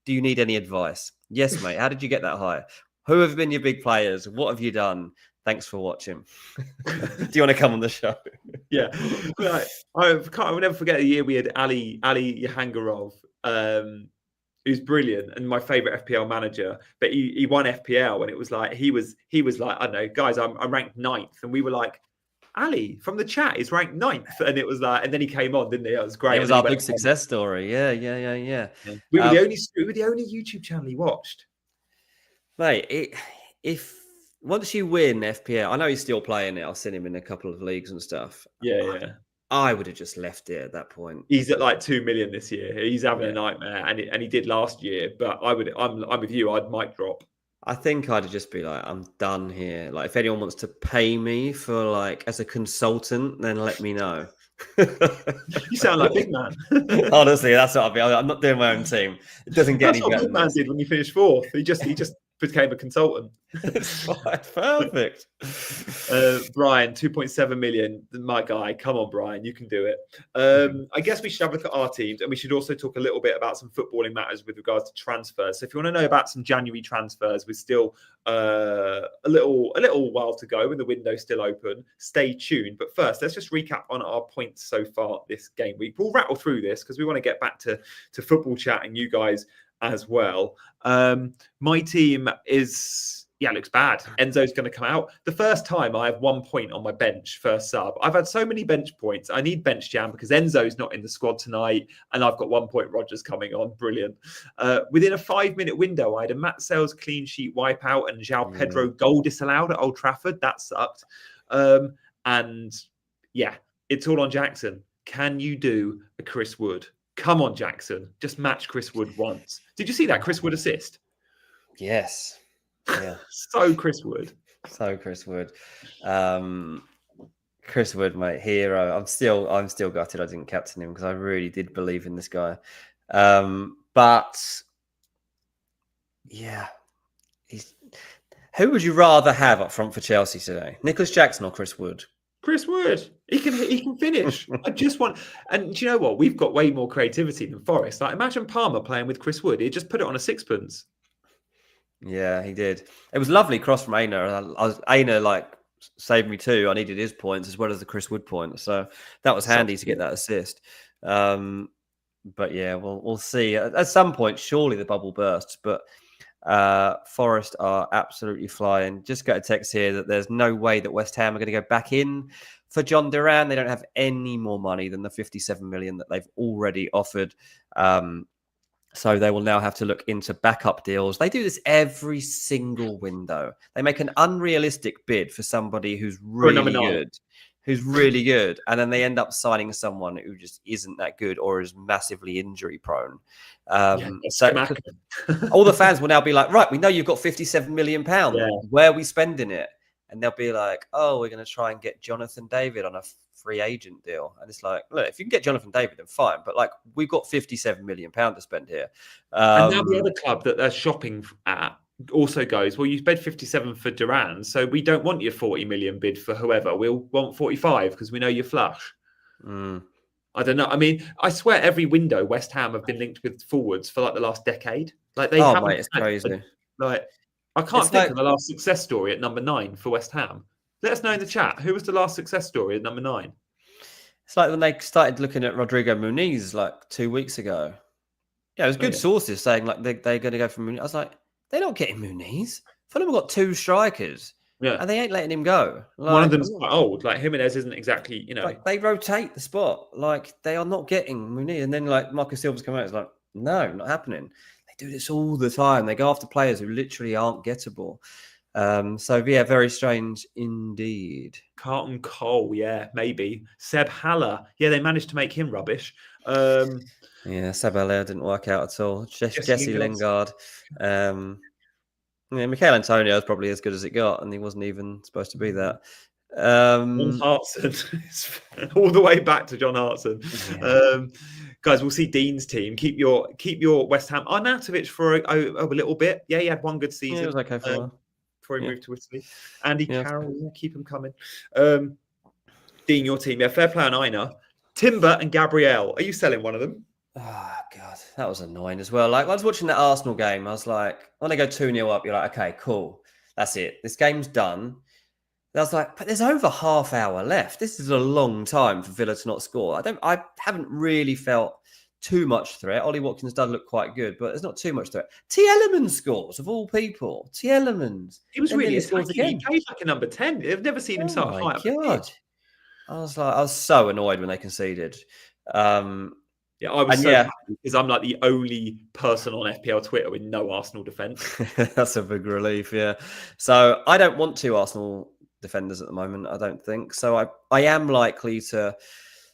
Do you need any advice?" Yes, mate. How did you get that high? Who have been your big players? What have you done? Thanks for watching. Do you want to come on the show? Yeah. Right. I will never forget the year we had Ali Yahangarov, who's brilliant and my favorite FPL manager, but he won FPL and it was like he was like, I don't know, guys, I'm ranked 9th, and we were like, Ali from the chat is ranked 9th, and it was like, and then he came on, didn't he? It was great. It was our big success story. Yeah. We were the only YouTube channel he watched. Mate, if once you win FPL, I know he's still playing it. I've seen him in a couple of leagues and stuff. Yeah. I would have just left it at that point. He's at like 2 million this year. He's having a nightmare, and he did last year. But I'm with you. I'd mic drop. I think I'd just be like, I'm done here. Like, if anyone wants to pay me for like as a consultant, then let me know. You sound like Big Man. Honestly, that's what I'll be. I'm not doing my own team. It doesn't get any better. That's what Big Man did when he finished 4th. He just became a consultant. It's perfect. Brian, 2.7 million. My guy, come on, Brian, you can do it. I guess we should have a look at our teams, and we should also talk a little bit about some footballing matters with regards to transfers. So if you want to know about some January transfers, we're still a little while to go, and the window's still open. Stay tuned. But first, let's just recap on our points so far this game week. We'll rattle through this because we want to get back to football chat and you guys as well. My team looks bad. Enzo's going to come out. The first time I have 1 point on my bench, first sub. I've had so many bench points. I need bench jam because Enzo's not in the squad tonight, and I've got 1 point. Rogers coming on. Brilliant. Within a 5-minute window, I had a Matt Sales clean sheet wipeout and João Pedro goal disallowed at Old Trafford. That sucked. And yeah, it's all on Jackson. Can you do a Chris Wood? Come on, Jackson. Just match Chris Wood once. Did you see that Chris Wood assist? Yes. Yeah. So Chris Wood. Chris Wood, mate, hero. I'm still gutted I didn't captain him because I really did believe in this guy. But yeah, who would you rather have up front for Chelsea today? Nicholas Jackson or Chris Wood? Chris Wood. He can finish. I just want, and do you know what? We've got way more creativity than Forest. Like, imagine Palmer playing with Chris Wood. He just put it on a sixpence. Yeah, he did. It was lovely cross from Aina. Aina like saved me too. I needed his points as well as the Chris Wood points, so that was handy to get that assist. But yeah, we'll see. At some point, surely the bubble bursts. But Forest are absolutely flying. Just got a text here that there's no way that West Ham are going to go back in for John Duran. They don't have any more money than the 57 million that they've already offered. So they will now have to look into backup deals. They do this every single window. They make an unrealistic bid for somebody who's For a number really 9. good, and then they end up signing someone who just isn't that good or is massively injury prone. So all the fans will now be like, right, we know you've got £57 million. Yeah. Where are we spending it? And they'll be like, oh, we're going to try and get Jonathan David on a free agent deal. And it's like, look, if you can get Jonathan David, then fine. But like, we've got £57 million to spend here. And now the other club that they're shopping at also goes, well, you spent 57 for Duran, so we don't want your 40 million bid for whoever. We'll want 45 because we know you're flush. I don't know. I mean, I swear every window West Ham have been linked with forwards for like the last decade. Like they haven't. Mate, it's crazy. I can't think of the last success story at number 9 for West Ham. Let us know in the chat. Who was the last success story at number 9? It's like when they started looking at Rodrigo Muniz like 2 weeks ago. Yeah, it was good sources saying like they're going to go for Muniz. I was like, they're not getting Muniz. Fulham have got 2 strikers. Yeah. And they ain't letting him go. Like, one of them's quite old. Like Jimenez isn't exactly, Like they rotate the spot. Like they are not getting Muniz. And then like Marcus Silva's come out. It's like, no, not happening. They do this all the time. They go after players who literally aren't gettable. So yeah, very strange indeed. Carlton Cole, yeah, maybe. Seb Haller. Yeah, they managed to make him rubbish. Yeah, Seb Haller didn't work out at all. Jesse Lingard. Yeah, Michael Antonio is probably as good as it got, and he wasn't even supposed to be that. John Hartson, all the way back to John Hartson. Yeah. Guys, we'll see Dean's team. Keep your West Ham. Arnautovic for a little bit. Yeah, he had one good season. Yeah, it was okay for a while. Before he moved to Italy. Andy Carroll, keep him coming. Dean, your team. Yeah, fair play on Aina. Timber and Gabriel. Are you selling one of them? Oh, God. That was annoying as well. Like, I was watching that Arsenal game. I was like, when they go 2-0 up, you're like, okay, cool. That's it. This game's done. And I was like, but there's over half hour left. This is a long time for Villa to not score. I haven't really felt too much threat. Ollie Watkins does look quite good, but there's not too much threat. Tielemans scores, of all people. Tielemans. He was really attacking. He played like a number 10. I've never seen him so high up. God. I was so annoyed when they conceded. Yeah, I was happy because I'm like the only person on FPL Twitter with no Arsenal defence. That's a big relief, yeah. So I don't want 2 Arsenal defenders at the moment, I don't think. So I am likely to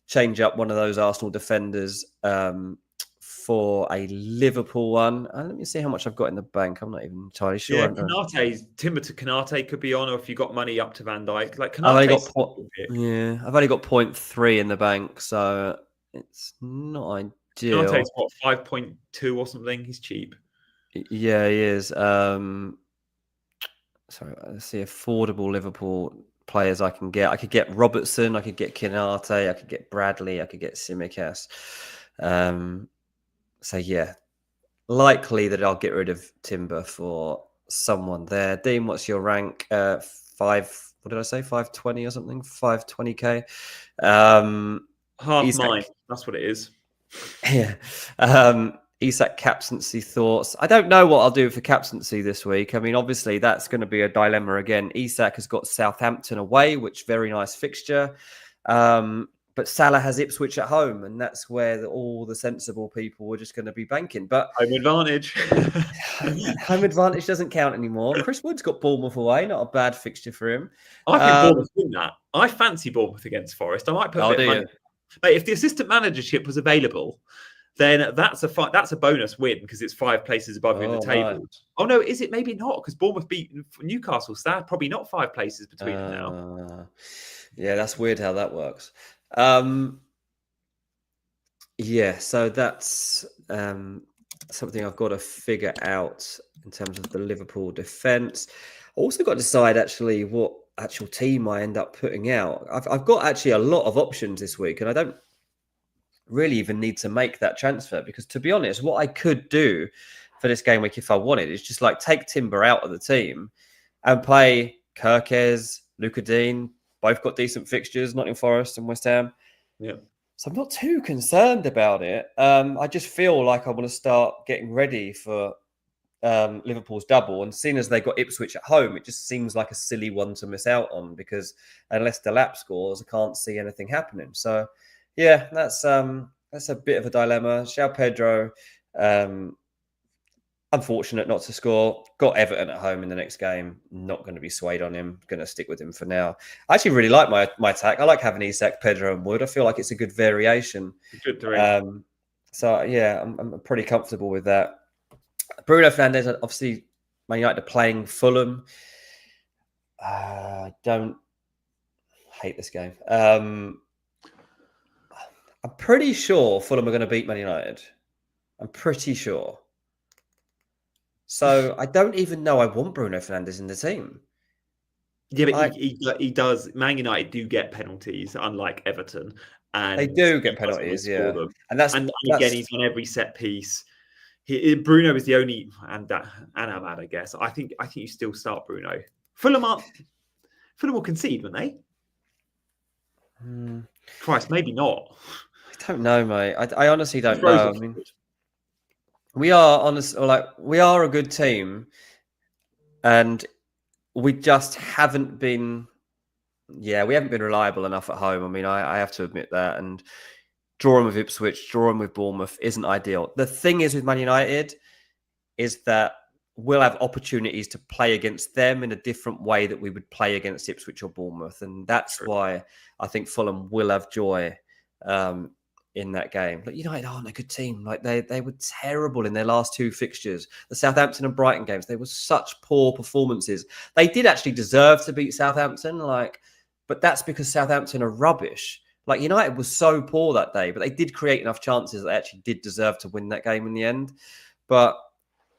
change up one of those Arsenal defenders for a Liverpool one. Let me see how much I've got in the bank. I'm not even entirely sure. Yeah, Timber to Canate could be on, or if you got money up to Van Dijk. Like I've only got 0.3 in the bank, so it's not ideal. Canate's what, 5.2 or something? He's cheap. Yeah, he is. Sorry, let's see affordable Liverpool players I can get. I could get Robertson, I could get Kinarte, I could get Bradley, I could get Tsimikas. So yeah, likely that I'll get rid of Timber for someone there. Dean, what's your rank? 520 or something? 520k. Half mine. That's what it is. Yeah. Isak captaincy thoughts. I don't know what I'll do for captaincy this week. I mean, obviously that's going to be a dilemma again. Isak has got Southampton away, which very nice fixture. But Salah has Ipswich at home, and that's where all the sensible people are just going to be banking. But home advantage. Home advantage doesn't count anymore. Chris Wood's got Bournemouth away. Not a bad fixture for him. I think Bournemouth win that. I fancy Bournemouth against Forest. I might put a bit of money. Mate, if the assistant managership was available, then that's a bonus win because it's 5 places above you in the table. Right. Oh no, is it? Maybe not because Bournemouth beat Newcastle. So that's probably not 5 places between them now. Yeah, that's weird how that works. Yeah, so that's something I've got to figure out in terms of the Liverpool defence. I also got to decide actually what actual team I end up putting out. I've got actually a lot of options this week, and I don't really even need to make that transfer because, to be honest, what I could do for this game week if I wanted is just like take Timber out of the team and play Kirkes, Luca Dean. Both got decent fixtures, Nottingham Forest and West Ham. Yeah. So I'm not too concerned about it. I just feel like I want to start getting ready for Liverpool's double. And seeing as they got Ipswich at home, it just seems like a silly one to miss out on because unless Delap scores, I can't see anything happening. So, yeah, that's a bit of a dilemma. João Pedro, Unfortunate not to score. Got Everton at home in the next game. Not going to be swayed on him. Going to stick with him for now. I actually really like my attack. I like having Isak, Pedro, and Wood. I feel like it's a good variation. Good three. So yeah, I'm pretty comfortable with that. Bruno Fernandes, obviously, Man United are playing Fulham. Don't hate this game. I'm pretty sure Fulham are going to beat Man United. I'm pretty sure. So I don't even know I want Bruno Fernandes in the team. Yeah, but he does. Man United do get penalties, unlike Everton, and they do get penalties, yeah. Them. And again, he's on every set piece. Bruno is the only, and Ahmad, I guess. I think you still start Bruno. Fulham will concede, won't they? Christ, maybe not. I don't know, mate. I honestly don't know. I mean, we are a good team, and we just haven't been. Yeah, we haven't been reliable enough at home. I mean, I have to admit that. And drawing with Ipswich, drawing with Bournemouth isn't ideal. The thing is with Man United is that we'll have opportunities to play against them in a different way that we would play against Ipswich or Bournemouth. And that's why I think Fulham will have joy in that game. But United aren't a good team. Like they were terrible in their last two fixtures. The Southampton and Brighton games, they were such poor performances. They did actually deserve to beat Southampton, but that's because Southampton are rubbish. Like United was so poor that day, but they did create enough chances that they actually did deserve to win that game in the end. But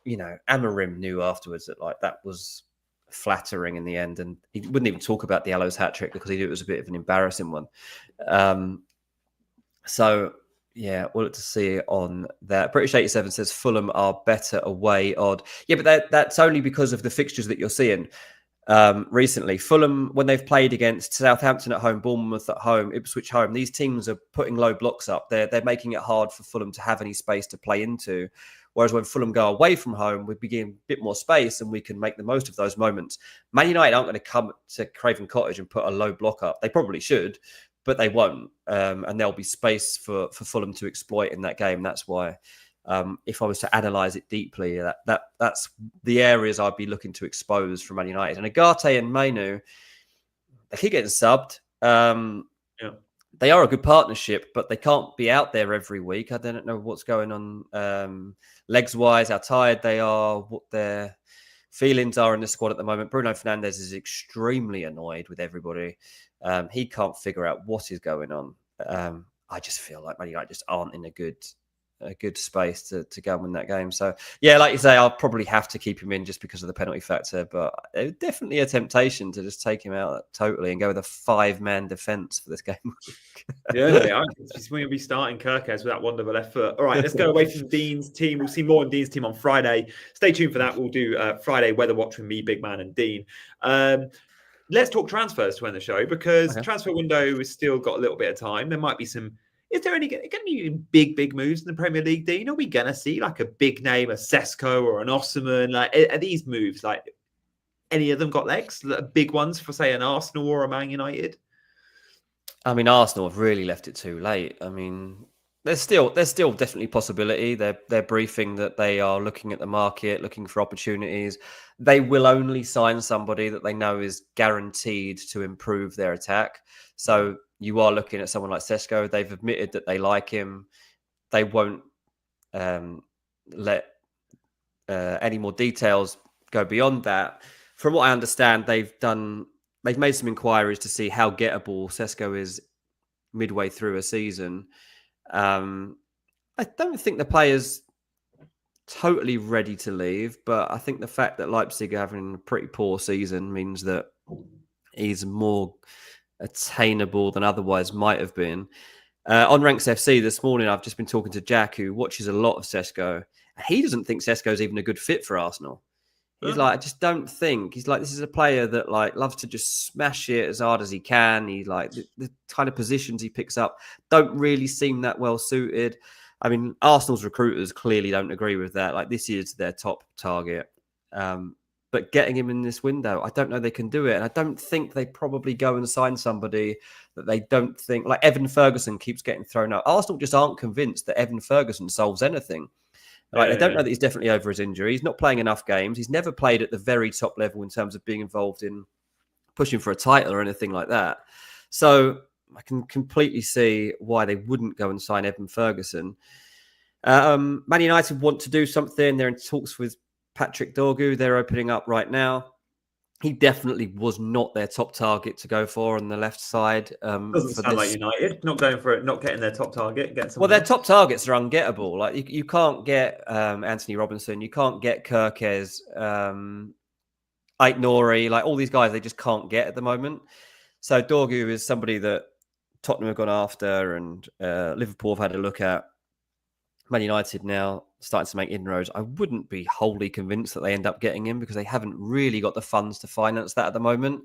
Amorim knew afterwards that that was flattering in the end, and he wouldn't even talk about Diallo's hat trick because he knew it was a bit of an embarrassing one. So yeah, we'll look to see on that. British 87 says Fulham are better away. Odd, yeah, but that's only because of the fixtures that you're seeing. Recently, Fulham, when they've played against Southampton at home, Bournemouth at home, Ipswich home, these teams are putting low blocks up. They're making it hard for Fulham to have any space to play into. Whereas when Fulham go away from home, we begin a bit more space and we can make the most of those moments. Man United aren't going to come to Craven Cottage and put a low block up. They probably should, but they won't. And there'll be space for Fulham to exploit in that game. That's why, if I was to analyse it deeply, that's the areas I'd be looking to expose from Man United. And Agate and Mainu, they keep getting subbed. They are a good partnership, but they can't be out there every week. I don't know what's going on legs-wise, how tired they are, what their feelings are in the squad at the moment. Bruno Fernandes is extremely annoyed with everybody. He can't figure out what is going on. I just feel like Man United just aren't in a good space to go and win that game. So, yeah, like you say, I'll probably have to keep him in just because of the penalty factor. But it's definitely a temptation to just take him out totally and go with a 5-man defence for this game. Yeah, he's going to be starting Kirkes with that wonderful left foot. All right, let's go away from Dean's team. We'll see more on Dean's team on Friday. Stay tuned for that. We'll do Friday Weather Watch with me, Big Man, and Dean. Let's talk transfers to end the show because the transfer window has still got a little bit of time. There might be some. Is there going to be big moves in the Premier League, Dean? Are we going to see like a big name, a Sesko or an Osimhen? Like, are these moves, like any of them got legs? Big ones for, say, an Arsenal or a Man United? I mean, Arsenal have really left it too late. I mean, there's still definitely possibility. They're briefing that they are looking at the market, looking for opportunities. They will only sign somebody that they know is guaranteed to improve their attack. So you are looking at someone like Sesko. They've admitted that they like him. They won't let any more details go beyond that. From what I understand, they've made some inquiries to see how gettable Sesko is midway through a season. I don't think the player's totally ready to leave, but I think the fact that Leipzig are having a pretty poor season means that he's more attainable than otherwise might have been. On Ranks FC this morning, I've just been talking to Jack, who watches a lot of Sesko. He doesn't think Sesko is even a good fit for Arsenal. He's like, I just don't think. He's like, this is a player that loves to just smash it as hard as he can. He the kind of positions he picks up don't really seem that well suited. I mean, Arsenal's recruiters clearly don't agree with that. This is their top target. But getting him in this window, I don't know they can do it. And I don't think they probably go and sign somebody that they don't think, like Evan Ferguson keeps getting thrown out. Arsenal just aren't convinced that Evan Ferguson solves anything. Like, they don't know that he's definitely over his injury. He's not playing enough games. He's never played at the very top level in terms of being involved in pushing for a title or anything like that. So I can completely see why they wouldn't go and sign Evan Ferguson. Man United want to do something. They're in talks with Patrick Dorgu. They're opening up right now. He definitely was not their top target to go for on the left side. Doesn't sound like United. Not going for it, not getting their top target. Well, their top targets are ungettable. Like, you can't get Anthony Robinson. You can't get Kirkes, Ait-Nouri. Like, all these guys, they just can't get at the moment. So Dorgu is somebody that Tottenham have gone after, and Liverpool have had a look at. Man United now starting to make inroads. I wouldn't be wholly convinced that they end up getting him because they haven't really got the funds to finance that at the moment.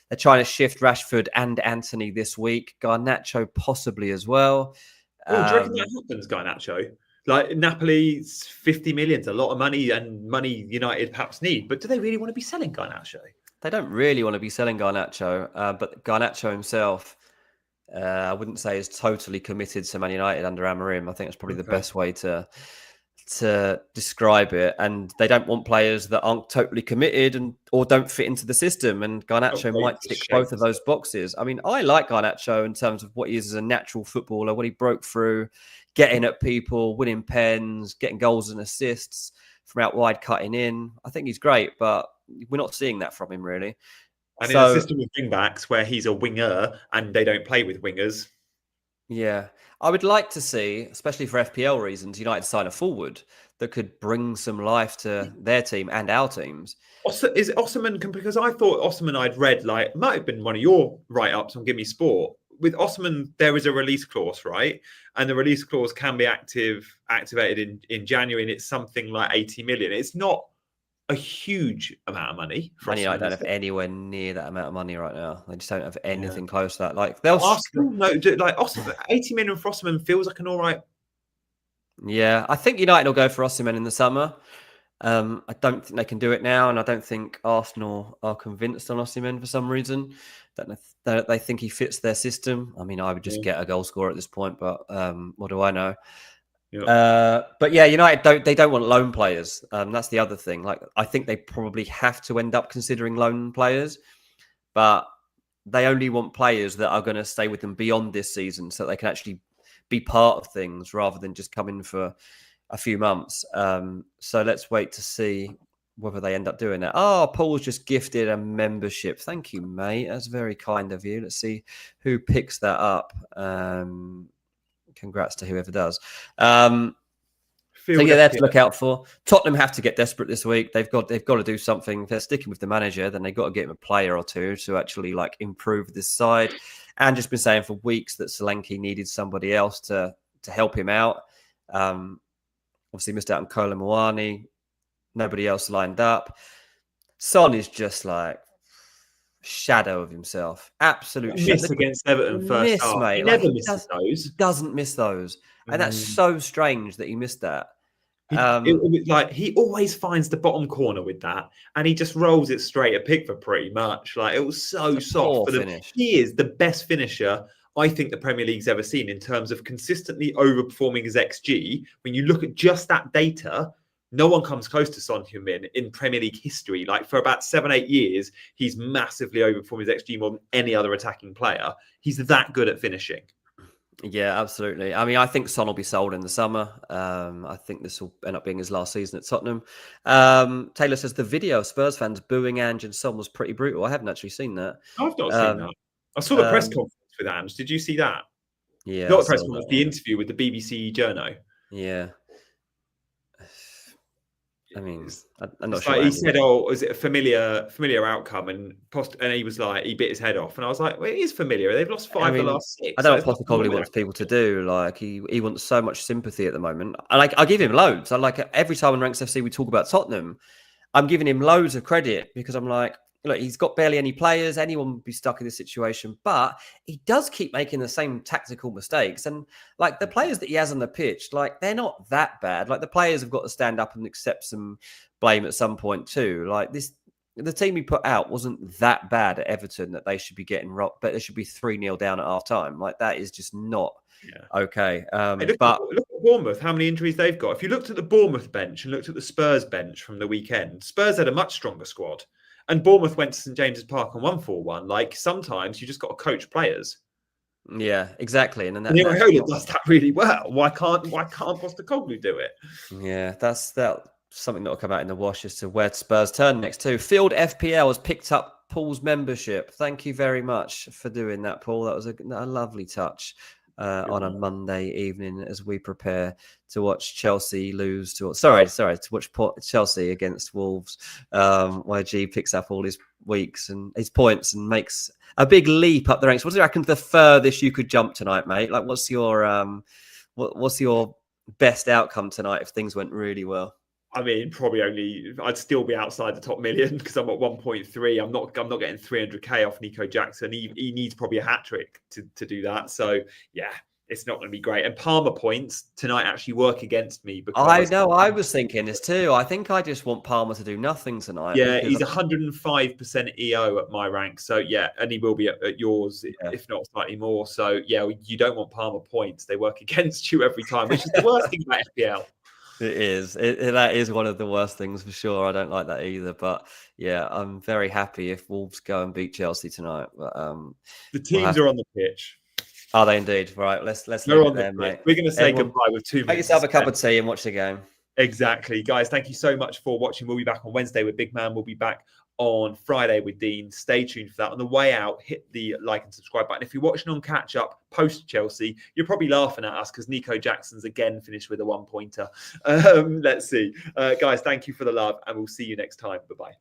They're trying to shift Rashford and Anthony this week. Garnacho possibly as well. Do you reckon that happens, Garnacho? Like, Napoli's 50 million is a lot of money, and money United perhaps need. But do they really want to be selling Garnacho? They don't really want to be selling Garnacho, but Garnacho himself, I wouldn't say is totally committed to Man United under Amorim. I think that's probably the best way to describe it. And they don't want players that aren't totally committed or don't fit into the system. And Garnacho might tick both of those boxes. I mean, I like Garnacho in terms of what he is as a natural footballer, when he broke through, getting at people, winning pens, getting goals and assists from out wide, cutting in. I think he's great, but we're not seeing that from him really. And in a system with wing-backs where he's a winger and they don't play with wingers. Yeah. I would like to see, especially for FPL reasons, United sign a forward that could bring some life to their team and our teams. Is it Osman? Because I thought Osman, I'd read, like, might have been one of your write-ups on Gimme Sport. With Osman, there is a release clause, right? And the release clause can be activated in January, and it's something like 80 million. It's not a huge amount of money. Man United don't have anywhere near that amount of money right now. They just don't have anything close to that. Like, they'll Arsenal, no, like Osman, 80 million for Osman feels like an all right. Yeah, I think United will go for Osimhen in the summer. I don't think they can do it now, and I don't think Arsenal are convinced on Osimhen for some reason. They think he fits their system. I mean, I would just get a goal scorer at this point, but what do I know? But yeah, United don't want loan players. That's the other thing. Like, I think they probably have to end up considering loan players, but they only want players that are going to stay with them beyond this season, so they can actually be part of things rather than just come in for a few months. So let's wait to see whether they end up doing that. Oh, Paul's just gifted a membership. Thank you, mate. That's very kind of you. Let's see who picks that up. Congrats to whoever does. So yeah, they have to look out for. Tottenham have to get desperate this week. They've got to do something. If they're sticking with the manager, then they've got to get him a player or two to actually like improve this side. And just been saying for weeks that Solanke needed somebody else to help him out. Obviously missed out on Kolo Muani. Nobody else lined up. Son is just like shadow of himself. Absolute miss against Everton first half. Mate. He never misses those. He doesn't miss those. And that's so strange that he missed that. He always finds the bottom corner with that, and he just rolls it straight at Pickford pretty much. Like, it was so soft. He is the best finisher I think the Premier League's ever seen in terms of consistently overperforming his XG. When you look at just that data, no one comes close to Son Heung-min in Premier League history. Like, for about 7-8 years, he's massively overperformed his XG more than any other attacking player. He's that good at finishing. Yeah, absolutely. I mean, I think Son will be sold in the summer. I think this will end up being his last season at Tottenham. Taylor says the video of Spurs fans booing Ange and Son was pretty brutal. I haven't actually seen that. I've not seen that. I saw the press conference with Ange. Did you see that? Yeah. Not the press conference, the interview with the BBC journo. Yeah. I mean, I'm not sure. Like, he said, "Oh, is it a familiar outcome?" And he was like, he bit his head off, and I was like, "Well, it is familiar. They've lost 5 of the last 6." I don't know what Postecoglou wants people to do. Like, he wants so much sympathy at the moment. I give him loads. I like every time in Ranks FC we talk about Tottenham, I'm giving him loads of credit because I'm like, look, he's got barely any players. Anyone would be stuck in this situation, but he does keep making the same tactical mistakes. And like, the players that he has on the pitch, like, they're not that bad. Like, the players have got to stand up and accept some blame at some point too. Like, the team he put out wasn't that bad at Everton that they should be getting rocked, but they should be 3-0 down at half time. Like, that is just not Yeah. okay. Hey, But look at Bournemouth, how many injuries they've got. If you looked at the Bournemouth bench and looked at the Spurs bench from the weekend, Spurs had a much stronger squad. And Bournemouth went to St James's Park and won 4-1. Like, sometimes you just got to coach players. yeah, exactly. And And that's Iraola does that really well. Why can't Postecoglou do it? yeah, that's something that will come out in the wash as to where Spurs turn next too. Field FPL has picked up Paul's membership. Thank you very much for doing that, Paul. That was a lovely touch on a Monday evening as we prepare to watch Chelsea lose to to watch Chelsea against Wolves, where G picks up all his weeks and his points and makes a big leap up the ranks. What do you reckon the furthest you could jump tonight, mate? Like, what's your best outcome tonight if things went really well? I mean, probably I'd still be outside the top million because I'm at 1.3. I'm not getting 300k off Nico Jackson. He needs probably a hat trick to do that. So yeah, it's not going to be great. And Palmer points tonight actually work against me because I know. I was thinking this too. I think I just want Palmer to do nothing tonight. Yeah, he's 105% EO at my rank. So yeah, and he will be at yours, if not slightly more. So yeah, you don't want Palmer points. They work against you every time, which is the worst thing about FPL. It is. That is one of the worst things for sure. I don't like that either. But yeah, I'm very happy if Wolves go and beat Chelsea tonight. But the teams are on the pitch. Are they indeed? Right. Let's leave it there, mate. We're going to say goodbye with 2 minutes. Make yourself a cup of tea and watch the game. Exactly, guys. Thank you so much for watching. We'll be back on Wednesday with Big Man. We'll be back on Friday with Dean. Stay tuned for that. On the way out, hit the like and subscribe button. If you're watching on catch up post Chelsea, you're probably laughing at us because Nico Jackson's again finished with a 1-pointer. Let's see. Guys, thank you for the love and we'll see you next time. Bye-bye.